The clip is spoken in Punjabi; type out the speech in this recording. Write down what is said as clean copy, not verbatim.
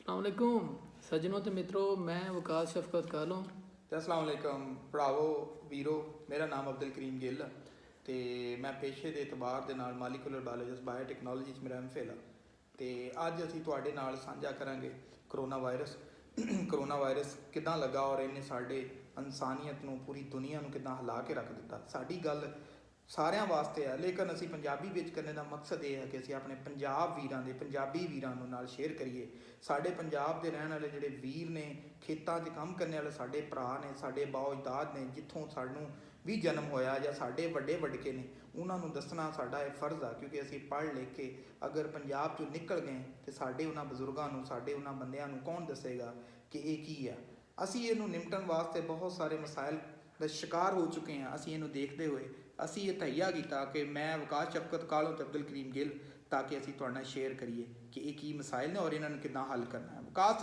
अस्सलामुअलैकुम सज्जनों ਤੇ ਮਿੱਤਰੋ मैं वकास शफकत कालों ਤੇ ਅਸਲਾਮ ਵਾਲੇਕਮ ਭਰਾਵੋ ਵੀਰੋ ਮੇਰਾ ਨਾਮ ਅਬਦੁਲ ਕਰੀਮ ਗਿੱਲ ਤੇ ਮੈਂ ਪੇਸ਼ੇ ਦੇ ਇਤਬਾਰ ਦੇ ਨਾਲ ਮਾਲੀਕੂਲਰ ਬਾਇਓਲੋਜਿਸਟ ਬਾਇਓਟੈਕਨੋਲੋਜੀ 'ਚ ਮੇਰਾ ਐਮਫਿਲ ਆ ਤੇ ਅੱਜ ਅਸੀਂ ਤੁਹਾਡੇ ਨਾਲ ਸਾਂਝਾ ਕਰਾਂਗੇ ਕਰੋਨਾ ਵਾਇਰਸ ਕਿੱਦਾਂ ਲੱਗਾ ਔਰ ਇਹਨੇ ਸਾਡੇ ਇਨਸਾਨੀਅਤ ਨੂੰ ਪੂਰੀ ਦੁਨੀਆ ਨੂੰ ਕਿੱਦਾਂ ਹਿਲਾ ਕੇ ਰੱਖ ਦਿੱਤਾ। ਸਾਡੀ ਗੱਲ ਸਾਰਿਆਂ ਵਾਸਤੇ ਹੈ ਲੇਕਿਨ ਅਸੀਂ ਪੰਜਾਬੀ ਵਿੱਚ ਕਰਨ ਦਾ ਮਕਸਦ ਇਹ ਹੈ ਕਿ ਅਸੀਂ ਆਪਣੇ ਪੰਜਾਬੀ ਵੀਰਾਂ ਨੂੰ ਨਾਲ ਸ਼ੇਅਰ ਕਰੀਏ। ਸਾਡੇ ਪੰਜਾਬ ਦੇ ਰਹਿਣ ਵਾਲੇ ਜਿਹੜੇ ਵੀਰ ਨੇ, ਖੇਤਾਂ 'ਚ ਕੰਮ ਕਰਨ ਵਾਲੇ ਸਾਡੇ ਭਰਾ ਨੇ, ਸਾਡੇ ਬਾਓ-ਅਜਦਾਦ ਨੇ, ਜਿੱਥੋਂ ਸਾਨੂੰ ਵੀ ਜਨਮ ਹੋਇਆ ਜਾਂ ਸਾਡੇ ਵੱਡੇ ਵਡਕੇ ਨੇ, ਉਹਨਾਂ ਨੂੰ ਦੱਸਣਾ ਸਾਡਾ ਇਹ ਫਰਜ਼ ਆ ਕਿਉਂਕਿ ਅਸੀਂ ਪੜ੍ਹ ਲਿਖ ਕੇ ਅਗਰ ਪੰਜਾਬ 'ਚੋਂ ਨਿਕਲ ਗਏ ਤਾਂ ਸਾਡੇ ਉਹਨਾਂ ਬਜ਼ੁਰਗਾਂ ਨੂੰ, ਸਾਡੇ ਉਹਨਾਂ ਬੰਦਿਆਂ ਨੂੰ ਕੌਣ ਦੱਸੇਗਾ ਕਿ ਇਹ ਕੀ ਆ। ਅਸੀਂ ਇਹਨੂੰ ਨਿਮਟਣ ਵਾਸਤੇ ਬਹੁਤ ਸਾਰੇ ਮਸਾਇਲ ਦਾ ਸ਼ਿਕਾਰ ਹੋ ਚੁੱਕੇ ਹਾਂ। ਅਸੀਂ ਇਹਨੂੰ ਦੇਖਦੇ ਹੋਏ ਅਸੀਂ ਇਹ ਤਹਈਆ ਕੀਤਾ ਕਿ ਮੈਂ ਵਕਾਸ ਸ਼ਫਕਤ ਕਾਲੋਂ ਤੇ ਅਬਦੁਲ ਕਰੀਮ ਗਿੱਲ ਤਾਂ ਕਿ ਅਸੀਂ ਤੁਹਾਡੇ ਨਾਲ ਸ਼ੇਅਰ ਕਰੀਏ ਕਿ ਇਹ ਕੀ ਮਸਾਇਲ ਨੇ ਔਰ ਇਹਨਾਂ ਨੂੰ ਕਿੱਦਾਂ ਹੱਲ ਕਰਨਾ ਹੈ। ਵਕਾਸ